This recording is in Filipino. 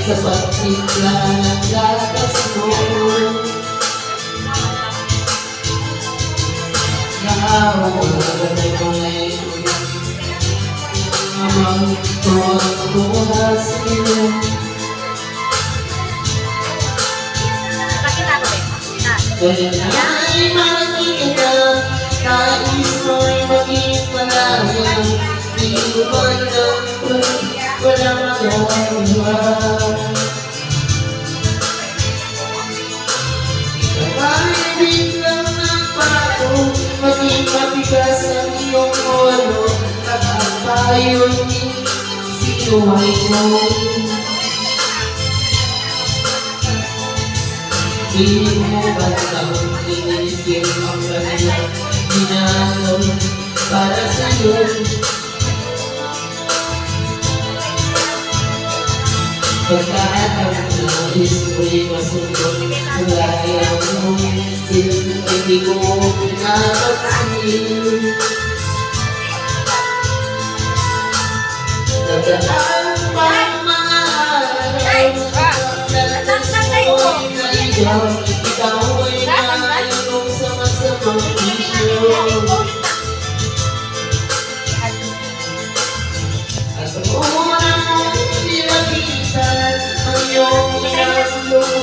sa pagtitla ng gatas mo. Nakawala na may amang tuwang-tuwa sa'yo. Kaya na'y makikita ka, nais mo'y maging malaya. Di mo man lang wala magagawa. Ikabalik lang ng pato, maging mabigas ang iyong ulo, at ang payo'y sinuway mo. Di mo ba taong inisip ang kanilang ginagawa para sa'yo? Pagkaat ang nais mo'y masundot ang ayaw mo, hindi ko pinapansin.